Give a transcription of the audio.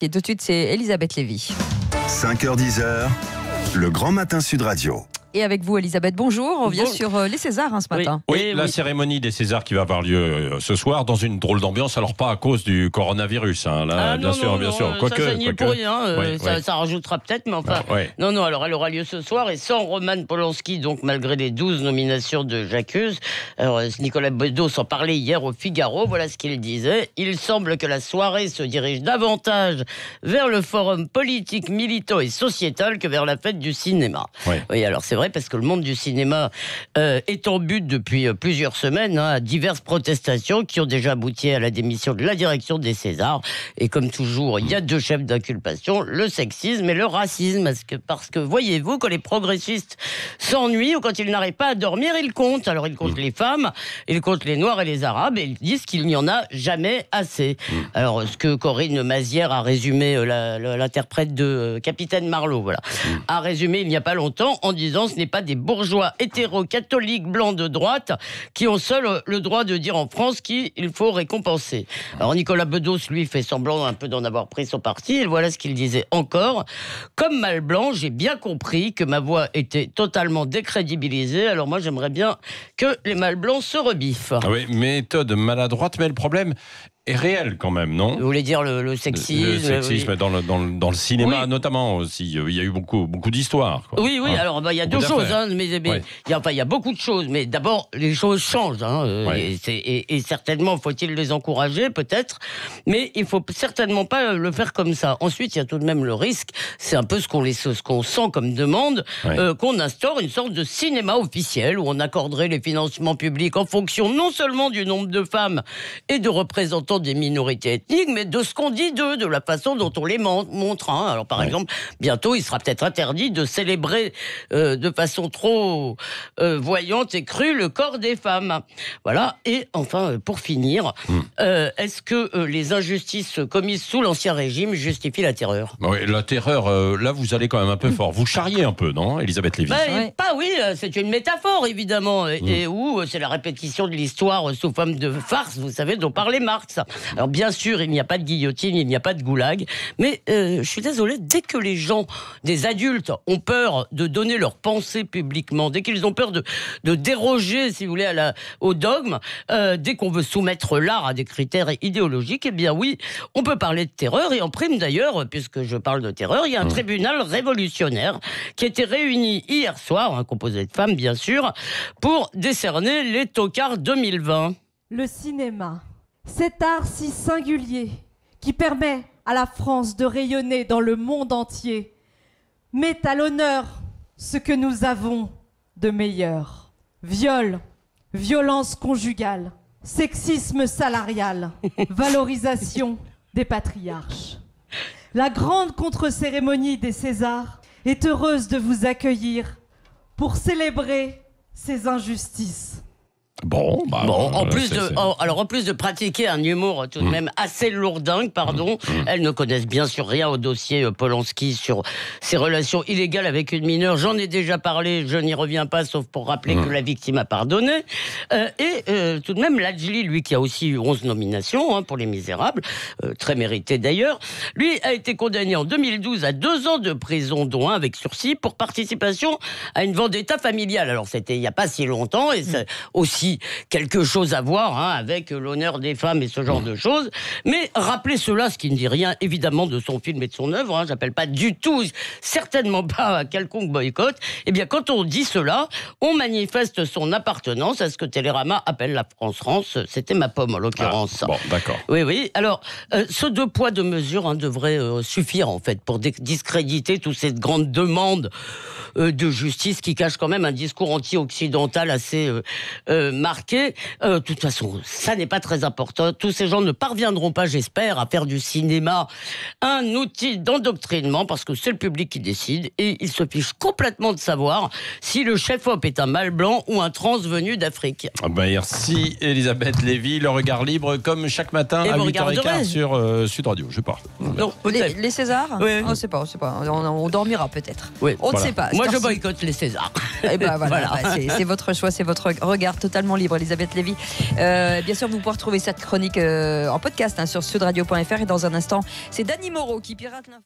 Et tout de suite, c'est Elisabeth Lévy. 5h-10h, le Grand Matin Sud Radio. Et avec vous, Elisabeth, bonjour. On vient sur les Césars ce matin. Oui, la cérémonie des Césars qui va avoir lieu ce soir dans une drôle d'ambiance. Alors pas à cause du coronavirus, hein, là, bien sûr. Ça n'y est pour rien. Ça rajoutera peut-être, mais enfin. Non. Alors elle aura lieu ce soir et sans Roman Polanski, donc malgré les 12 nominations de J'accuse. Alors Nicolas Bedos en parlait hier au Figaro. Voilà ce qu'il disait. Il semble que la soirée se dirige davantage vers le forum politique, militant et sociétal que vers la fête du cinéma. Oui, alors c'est vrai parce que le monde du cinéma est en but depuis plusieurs semaines à diverses protestations qui ont déjà abouti à la démission de la direction des Césars. Et comme toujours, il y a deux chefs d'inculpation, le sexisme et le racisme. Parce que voyez-vous, quand les progressistes s'ennuient ou quand ils n'arrivent pas à dormir, ils comptent. Alors ils comptent les femmes, ils comptent les Noirs et les Arabes et ils disent qu'il n'y en a jamais assez. Alors ce que Corinne Mazière a résumé, l'interprète de Capitaine Marlowe, a résumé il n'y a pas longtemps en disant ce n'est pas des bourgeois hétéro-catholiques blancs de droite qui ont seuls le droit de dire en France qu'il faut récompenser. Alors Nicolas Bedos, lui, fait semblant un peu d'en avoir pris son parti, et voilà ce qu'il disait encore. Comme mal blanc, j'ai bien compris que ma voix était totalement décrédibilisée, alors moi j'aimerais bien que les mal blancs se rebiffent. Oui, méthode maladroite, mais le problème est réel quand même, non ? Vous voulez dire le sexisme ? Le sexisme dans le cinéma notamment aussi. Il y a eu beaucoup d'histoires. Oui, alors il y a deux choses. Mais il y a beaucoup de choses. Mais d'abord, les choses changent. Et certainement, faut-il les encourager, peut-être. Mais il ne faut certainement pas le faire comme ça. Ensuite, il y a tout de même le risque, c'est un peu ce qu'on sent comme demande, qu'on instaure une sorte de cinéma officiel où on accorderait les financements publics en fonction non seulement du nombre de femmes et de représentants des minorités ethniques, mais de ce qu'on dit d'eux, de la façon dont on les montre. Alors par exemple, bientôt, il sera peut-être interdit de célébrer de façon trop voyante et crue le corps des femmes. Voilà. Et enfin, pour finir, est-ce que les injustices commises sous l'Ancien Régime justifient la terreur ? La terreur, là, vous allez quand même un peu fort. Vous charriez un peu, non, Elisabeth Lévy ? C'est une métaphore, évidemment, et où c'est la répétition de l'histoire sous forme de farce, vous savez, dont parlait Marx. Alors bien sûr, il n'y a pas de guillotine, il n'y a pas de goulag, mais je suis désolé, dès que les gens, des adultes, ont peur de donner leurs pensées publiquement, dès qu'ils ont peur de déroger, si vous voulez, au dogme, dès qu'on veut soumettre l'art à des critères idéologiques, eh bien oui, on peut parler de terreur, et en prime d'ailleurs, puisque je parle de terreur, il y a un tribunal révolutionnaire qui était réuni hier soir, composé de femmes bien sûr, pour décerner les Tocards 2020. Le cinéma, cet art si singulier qui permet à la France de rayonner dans le monde entier, met à l'honneur ce que nous avons de meilleur. Viol, violence conjugale, sexisme salarial, valorisation des patriarches. La grande contre-cérémonie des Césars est heureuse de vous accueillir pour célébrer ces injustices. En plus de pratiquer un humour tout de même assez lourdingue, elles ne connaissent bien sûr rien au dossier Polanski sur ses relations illégales avec une mineure. J'en ai déjà parlé, je n'y reviens pas, sauf pour rappeler que la victime a pardonné. Tout de même, Ladjli, lui qui a aussi eu 11 nominations pour Les Misérables, très mérité d'ailleurs, lui a été condamné en 2012 à 2 ans de prison, dont 1 avec sursis, pour participation à une vendetta familiale. Alors c'était il n'y a pas si longtemps, et c'est aussi quelque chose à voir avec l'honneur des femmes et ce genre de choses. Mais rappelez cela, ce qui ne dit rien évidemment de son film et de son œuvre, j'appelle pas du tout, certainement pas à quelconque boycott. Eh bien quand on dit cela, on manifeste son appartenance à ce que Télérama appelle la France. C'était ma pomme en l'occurrence. D'accord. Oui. Alors ce 2 poids 2 mesures devrait suffire en fait pour discréditer toutes ces grandes demandes de justice qui cachent quand même un discours anti-occidental assez marqué. De toute façon, ça n'est pas très important. Tous ces gens ne parviendront pas, j'espère, à faire du cinéma un outil d'endoctrinement, parce que c'est le public qui décide, et ils se fichent complètement de savoir si le chef-op est un mâle blanc ou un trans venu d'Afrique. Merci Elisabeth Lévy. Le regard libre, comme chaque matin à 8h15 sur Sud Radio. Je pars. Les Césars ? On ne sait pas. On dormira peut-être. On ne sait pas. Moi, je boycotte les Césars. Et c'est votre choix, c'est votre regard totalement complètement libre, Elisabeth Lévy. Bien sûr, vous pouvez retrouver cette chronique en podcast sur sudradio.fr. Et dans un instant, c'est Dany Moreau qui pirate l'info.